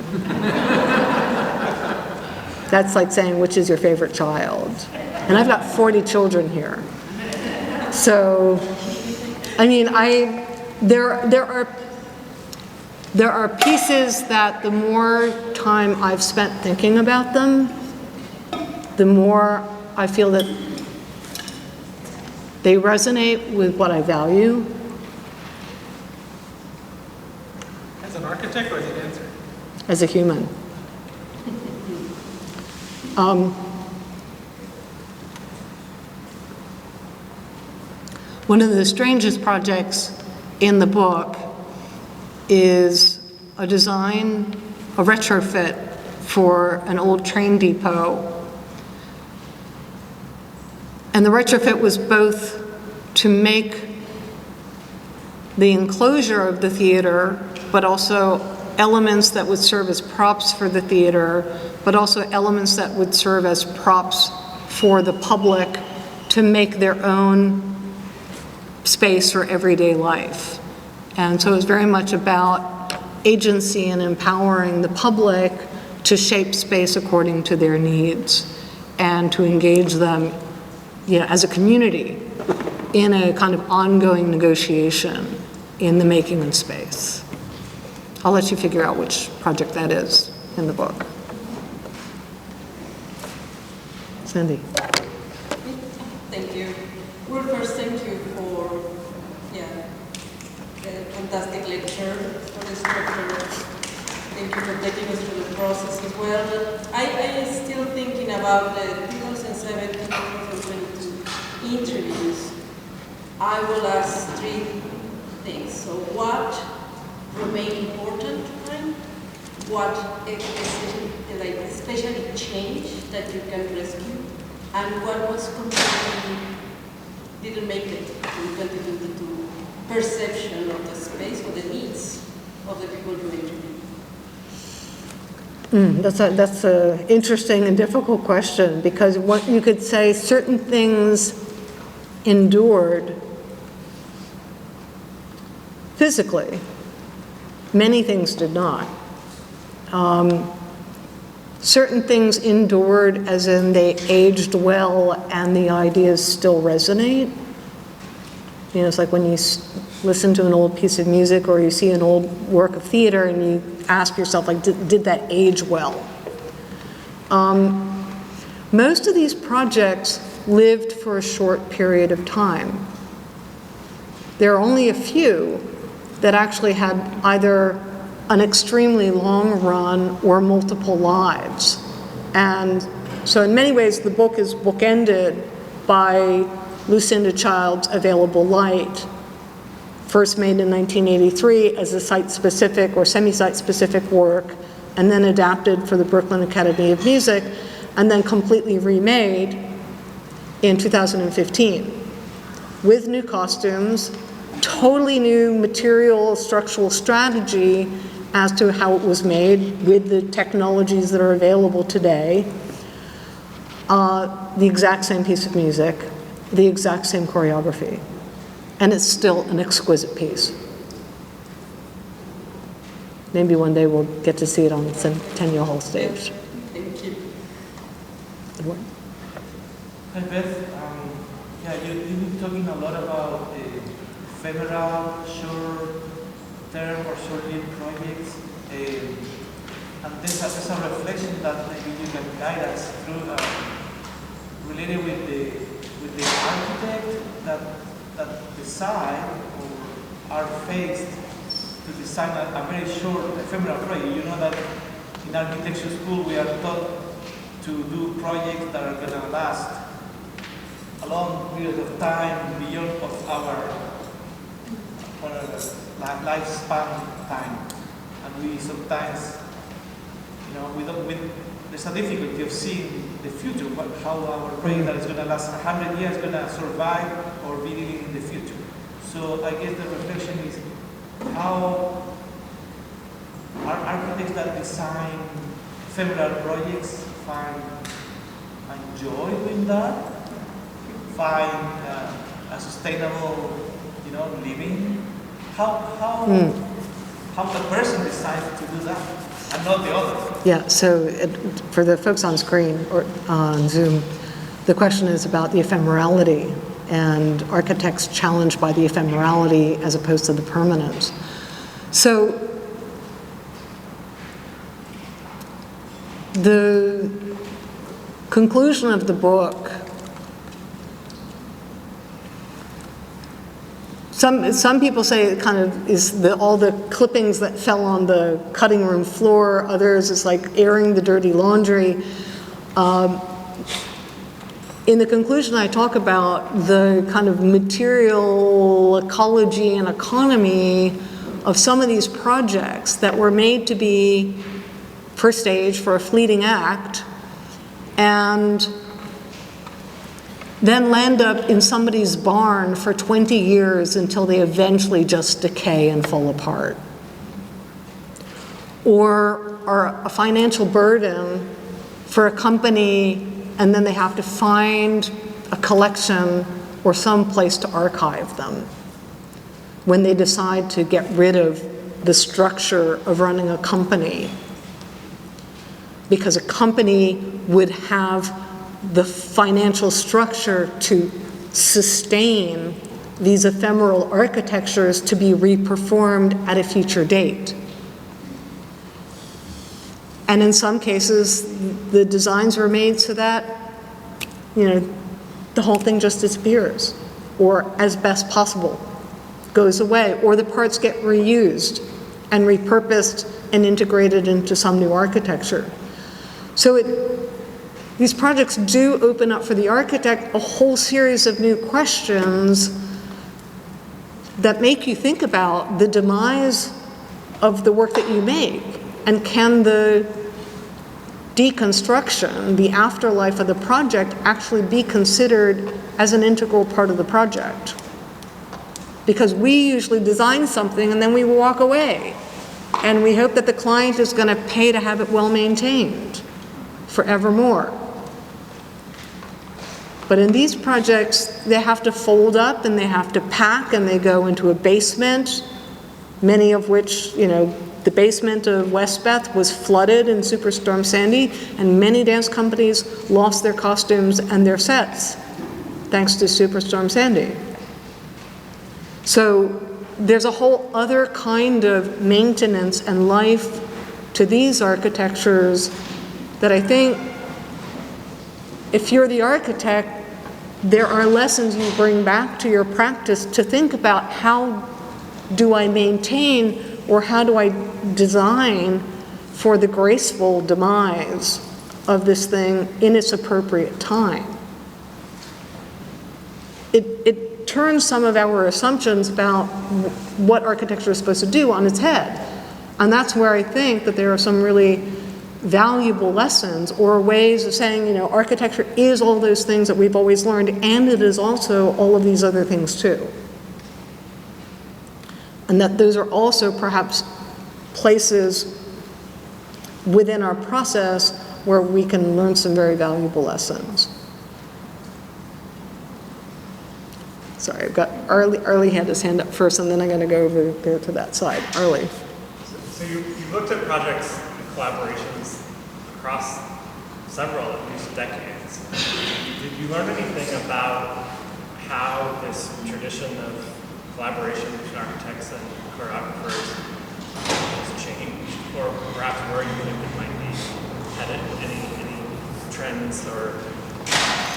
That's like saying, which is your favorite child? And I've got 40 children here. So, I mean, there are pieces that the more time I've spent thinking about them, the more I feel that they resonate with what I value. As an architect or as a dancer? As a human. One of the strangest projects in the book is a design, a retrofit for an old train depot. And the retrofit was both to make the enclosure of the theater, but also elements that would serve as props for the theater, but also elements that would serve as props for the public to make their own space for everyday life. And so it was very much about agency and empowering the public to shape space according to their needs and to engage them, as a community in a kind of ongoing negotiation in the making of space. I'll let you figure out which project that is in the book. Cindy. Thank you. Well, first, thank you for the fantastic lecture. the structure. Thank you for taking us through the process as well. But I am still thinking about the 2007-2022 interviews. I will ask three things. So what remained important to find? What especially changed that you can rescue? And what was completely didn't make it in 2022 perception of the space or the needs of the people you interview? That's an interesting and difficult question, because what you could say, certain things endured physically, many things did not. Certain things endured as in they aged well and the ideas still resonate. You know, it's like when you listen to an old piece of music or you see an old work of theater and you ask yourself, like, did that age well? Most of these projects lived for a short period of time. There are only a few that actually had either an extremely long run or multiple lives. And so in many ways, the book is bookended by Lucinda Child's Available Light, first made in 1983 as a site-specific or semi-site-specific work, and then adapted for the Brooklyn Academy of Music, and then completely remade in 2015 with new costumes, totally new material structural strategy as to how it was made with the technologies that are available today, the exact same piece of music, the exact same choreography, and it's still an exquisite piece. Maybe one day we'll get to see it on the Centennial Hall stage. Thank you. Edward? Hi Beth, you've been talking a lot about ephemeral, short-term or short-lived projects, and there's a reflection that maybe you can guide us through, related with the architect that decide or are faced to design a very short ephemeral project. You know that in architecture school we are taught to do projects that are going to last a long period of time beyond of our lifespan time, and we sometimes, there's a difficulty of seeing the future, how our project that is going to last 100 years is going to survive or be living in the future. So I guess the reflection is how are architects that design ephemeral projects find joy in that, find a sustainable, living. How the person decides to do that and not the other. Yeah, so for the folks on screen or on Zoom, the question is about the ephemerality and architects challenged by the ephemerality as opposed to the permanence. So the conclusion of the book, some people say it kind of is all the clippings that fell on the cutting room floor. Others is like airing the dirty laundry. In the conclusion, I talk about the kind of material ecology and economy of some of these projects that were made to be for stage, for a fleeting act, and then land up in somebody's barn for 20 years until they eventually just decay and fall apart. Or are a financial burden for a company, and then they have to find a collection or some place to archive them when they decide to get rid of the structure of running a company. Because a company would have the financial structure to sustain these ephemeral architectures to be reperformed at a future date. And in some cases, the designs were made so that, the whole thing just disappears, or as best possible, goes away, or the parts get reused and repurposed and integrated into some new architecture. So these projects do open up for the architect a whole series of new questions that make you think about the demise of the work that you make, and can the deconstruction, the afterlife of the project, actually be considered as an integral part of the project? Because we usually design something and then we walk away, and we hope that the client is going to pay to have it well maintained forevermore. But in these projects, they have to fold up and they have to pack, and they go into a basement, many of which, the basement of Westbeth was flooded in Superstorm Sandy, and many dance companies lost their costumes and their sets thanks to Superstorm Sandy. So there's a whole other kind of maintenance and life to these architectures that I think, if you're the architect, there are lessons you bring back to your practice to think about, how do I maintain, or how do I design for the graceful demise of this thing in its appropriate time? It turns some of our assumptions about what architecture is supposed to do on its head. And that's where I think that there are some really valuable lessons or ways of saying, architecture is all those things that we've always learned, and it is also all of these other things too. And that those are also perhaps places within our process where we can learn some very valuable lessons. Sorry, I've got Arlie had his hand up first, and then I'm going to go over there to that side. Arlie. So you looked at projects and collaborations across several, at least decades. Did you learn anything about how this tradition of collaboration between architects and choreographers has changed, or perhaps where you think it might be headed? Any trends or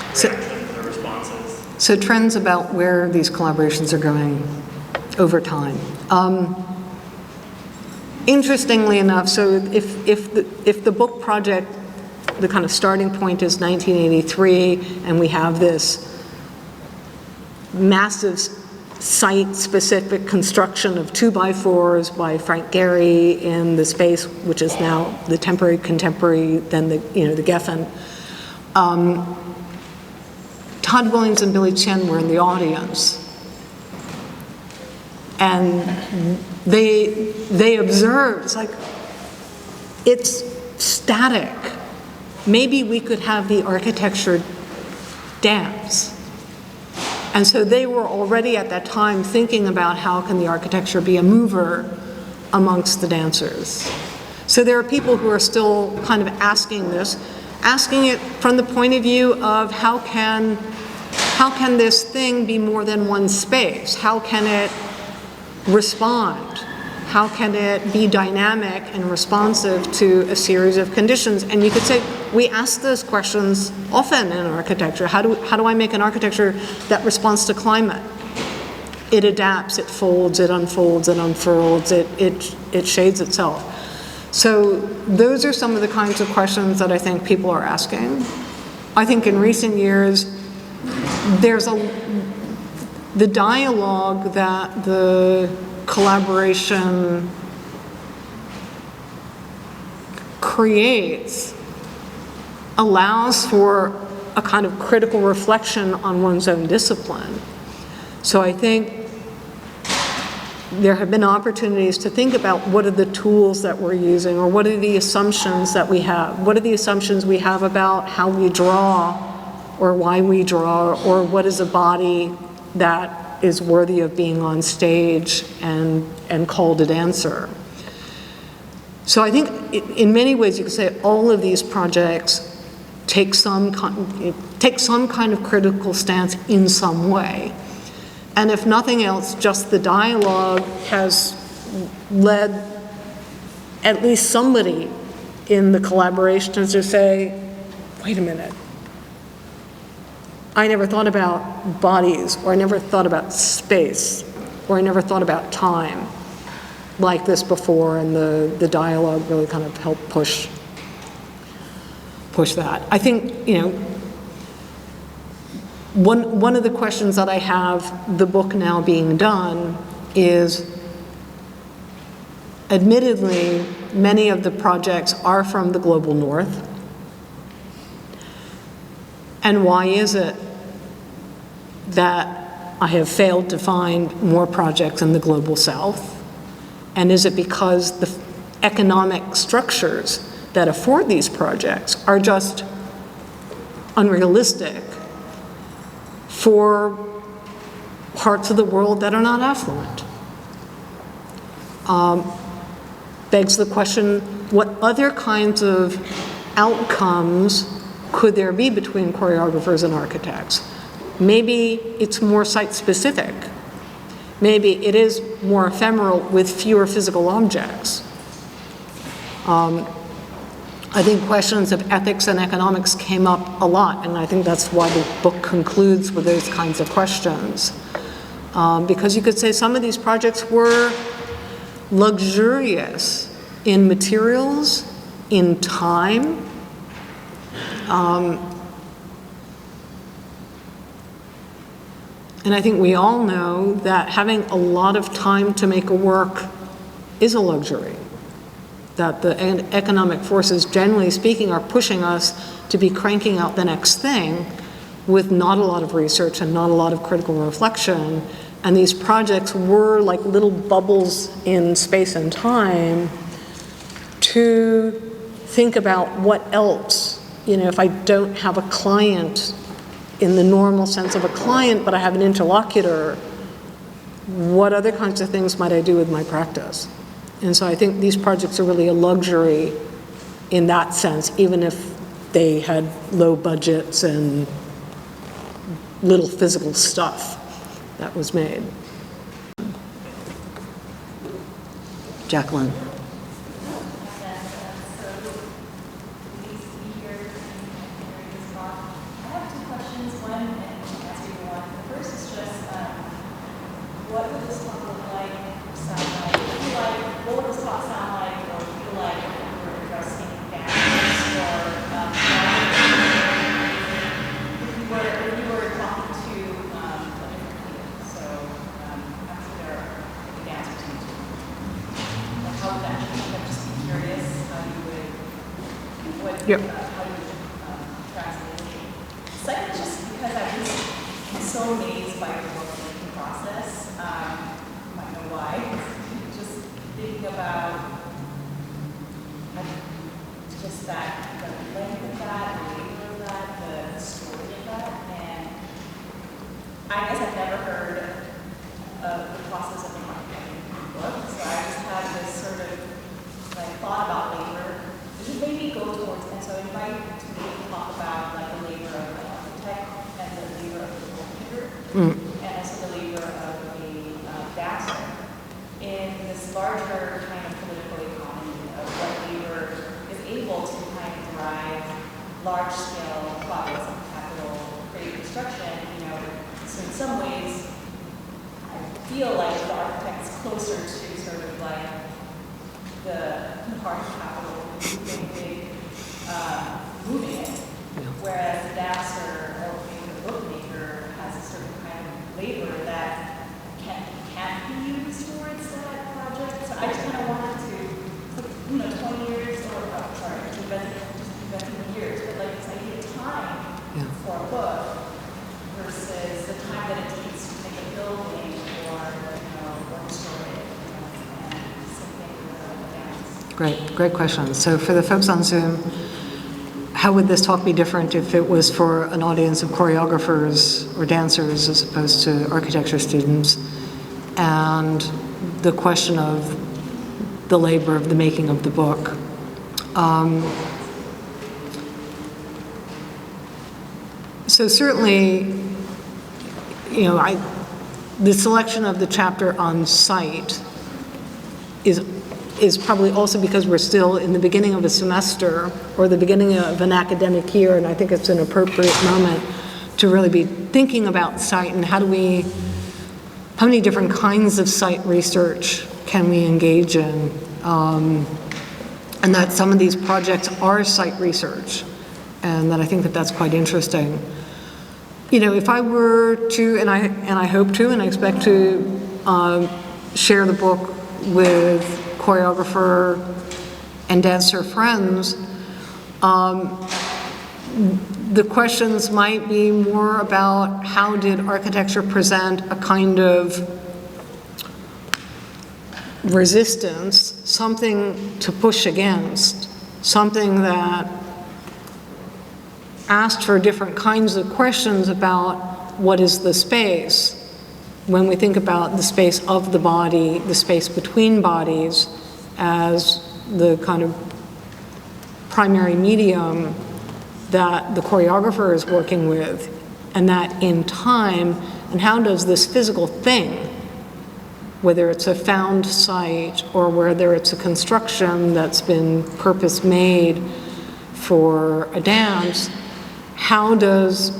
reactions or responses? So trends about where these collaborations are going over time. Interestingly enough, so if the book project, the kind of starting point is 1983, and we have this massive site-specific construction of 2x4s by Frank Gehry in the space, which is now the temporary contemporary, then the Geffen. Todd Williams and Billy Chen were in the audience, and they observed, it's like, it's static. Maybe we could have the architecture dance. And so they were already at that time thinking about how can the architecture be a mover amongst the dancers. So there are people who are still kind of asking it from the point of view of how can this thing be more than one space? How can it respond? How can it be dynamic and responsive to a series of conditions? And you could say, we ask those questions often in architecture. How do I make an architecture that responds to climate? It adapts, it folds, it unfolds, it unfurls, it shades itself. So those are some of the kinds of questions that I think people are asking. I think in recent years, there's the dialogue that the collaboration creates allows for a kind of critical reflection on one's own discipline. So I think there have been opportunities to think about what are the tools that we're using, or what are the assumptions that we have. What are the assumptions we have about how we draw, or why we draw, or what is a body that is worthy of being on stage and called a dancer. So I think in many ways you could say all of these projects take some kind of critical stance in some way. And if nothing else, just the dialogue has led at least somebody in the collaborations to say, wait a minute, I never thought about bodies, or I never thought about space, or I never thought about time. like this before, and the dialogue really kind of helped push that. I think, one of the questions that I have, the book now being done, is admittedly, many of the projects are from the global north. And why is it that I have failed to find more projects in the global south? And is it because the economic structures that afford these projects are just unrealistic for parts of the world that are not affluent? Begs the question, what other kinds of outcomes could there be between choreographers and architects? Maybe it's more site-specific. Maybe it is more ephemeral with fewer physical objects. I think questions of ethics and economics came up a lot, and I think that's why the book concludes with those kinds of questions. Because you could say some of these projects were luxurious in materials, in time. And I think we all know that having a lot of time to make a work is a luxury. That the economic forces, generally speaking, are pushing us to be cranking out the next thing with not a lot of research and not a lot of critical reflection. And these projects were like little bubbles in space and time to think about what else, if I don't have a client in the normal sense of a client, but I have an interlocutor, what other kinds of things might I do with my practice? And so I think these projects are really a luxury in that sense, even if they had low budgets and little physical stuff that was made. Jacqueline. Yep. Second, just because I was so amazed by your work-making process. You might know why. Just thinking about just that, the length of that, the labor of that, the story of that, and I guess I've never heard of the process of marketing a book, so I just had this sort of thought about labor. Just maybe go towards, and so I invite to maybe talk about the labor of an architect and the labor of the bookkeeper, and also the labor of a dancer in this larger kind of political economy of what labor is able to kind of drive large-scale projects of capital creative construction. So in some ways, I feel like the architect is closer to sort of the hard capital moving it, whereas the dancer or maybe the bookmaker has a certain kind of labor that can't be used towards that project. So I just kind of wanted to, 20 years, or just investing years, but this idea of time for a book versus the time that it takes to make a building or destroy it. Great question. So for the folks on Zoom, how would this talk be different if it was for an audience of choreographers or dancers as opposed to architecture students? And the question of the labor of the making of the book. So certainly, the selection of the chapter on site is probably also because we're still in the beginning of a semester or the beginning of an academic year, and I think it's an appropriate moment to really be thinking about site and how many different kinds of site research can we engage in? And that some of these projects are site research, and that I think that that's quite interesting. You know, if I were to, and I hope to, and I expect to share the book with choreographer and dancer friends, the questions might be more about how did architecture present a kind of resistance, something to push against, something that asked for different kinds of questions about what is the space. When we think about the space of the body, the space between bodies as the kind of primary medium that the choreographer is working with, and that in time, and how does this physical thing, whether it's a found site or whether it's a construction that's been purpose-made for a dance, how does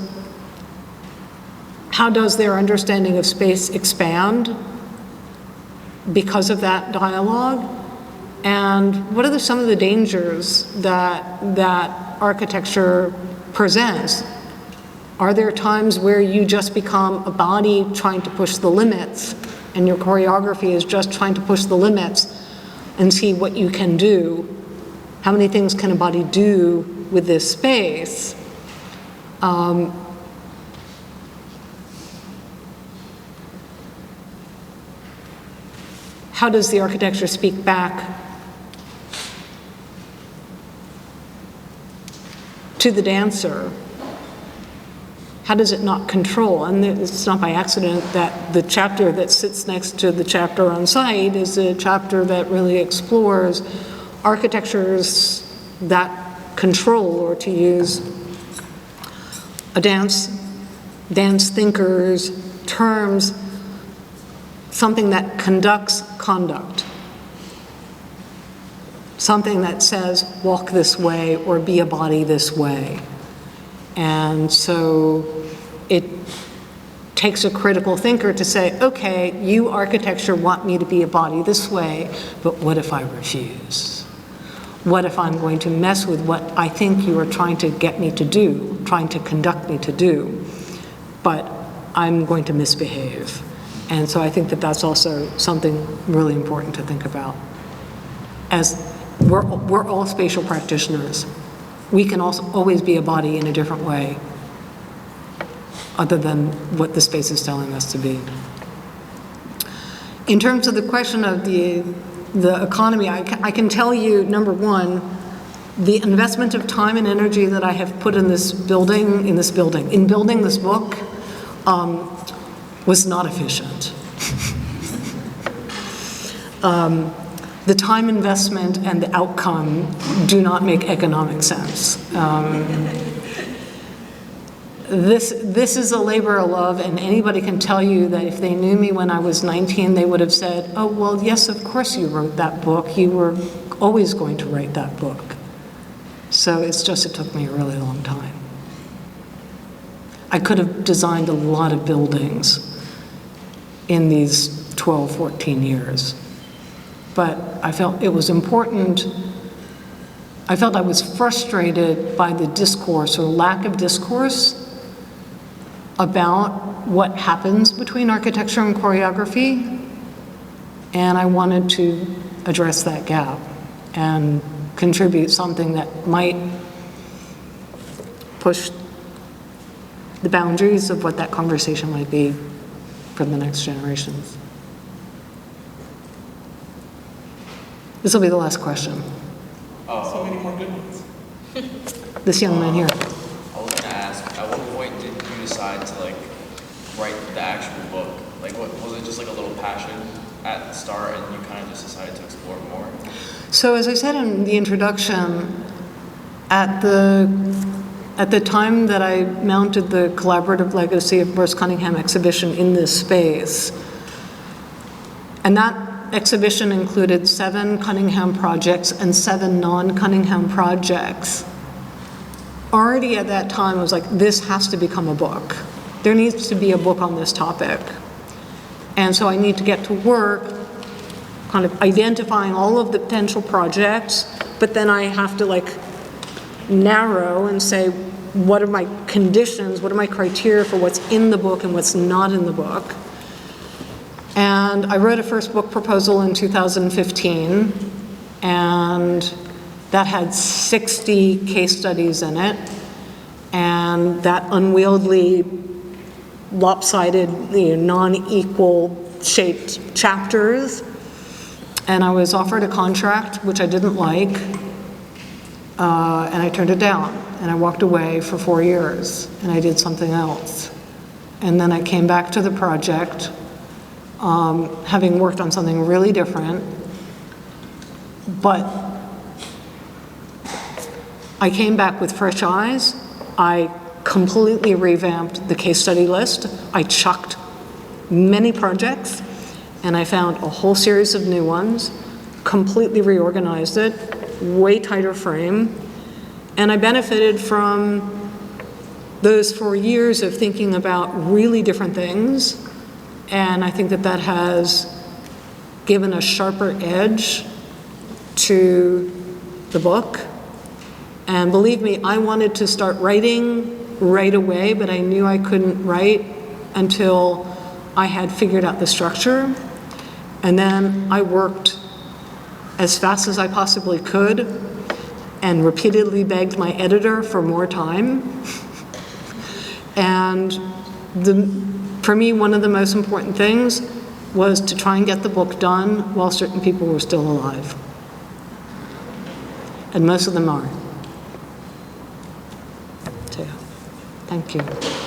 their understanding of space expand because of that dialogue? And what are some of the dangers that architecture presents? Are there times where you just become a body trying to push the limits, and your choreography is just trying to push the limits and see what you can do? How many things can a body do with this space? How does the architecture speak back to the dancer? How does it not control? And it's not by accident that the chapter that sits next to the chapter on site is a chapter that really explores architectures that control, or to use a dance thinkers' terms, something that conducts conduct. Something that says, walk this way or be a body this way. And so it takes a critical thinker to say, okay, you architecture want me to be a body this way, but what if I refuse? What if I'm going to mess with what I think you are trying to get me to do, trying to conduct me to do, but I'm going to misbehave? And so I think that that's also something really important to think about. As we're all spatial practitioners. We can also always be a body in a different way other than what the space is telling us to be. In terms of the question of the economy, I can tell you, number one, the investment of time and energy that I have put in building this book, was not efficient. The time investment and the outcome do not make economic sense. This is a labor of love, and anybody can tell you that if they knew me when I was 19, they would have said, oh, well, yes, of course you wrote that book. You were always going to write that book. So it's just, it took me a really long time. I could have designed a lot of buildings in these 12, 14 years. But I felt it was important. I felt I was frustrated by the discourse or lack of discourse about what happens between architecture and choreography. And I wanted to address that gap and contribute something that might push the boundaries of what that conversation might be for the next generations. This will be the last question. So many more good ones. This young man here. I was going to ask, at what point did you decide to write the actual book? Was it just a little passion at the start and you kind of just decided to explore more? So as I said in the introduction, at the time that I mounted the Collaborative Legacy of Bruce Cunningham exhibition in this space, and that exhibition included 7 Cunningham projects and 7 non-Cunningham projects. Already at that time, I was like, this has to become a book. There needs to be a book on this topic. And so I need to get to work kind of identifying all of the potential projects, but then I have to like narrow and say, what are my conditions, what are my criteria for what's in the book and what's not in the book. And I wrote a first book proposal in 2015, and that had 60 case studies in it, and that unwieldy, lopsided, non-equal shaped chapters. And I was offered a contract, which I didn't like, and I turned it down. And I walked away for 4 years, and I did something else. And then I came back to the project, having worked on something really different, but I came back with fresh eyes. I completely revamped the case study list. I chucked many projects, and I found a whole series of new ones, completely reorganized it, way tighter frame, and I benefited from those 4 years of thinking about really different things, and I think that that has given a sharper edge to the book. And believe me, I wanted to start writing right away, but I knew I couldn't write until I had figured out the structure. And then I worked as fast as I possibly could and repeatedly begged my editor for more time. And for me, one of the most important things was to try and get the book done while certain people were still alive. And most of them are. So, thank you.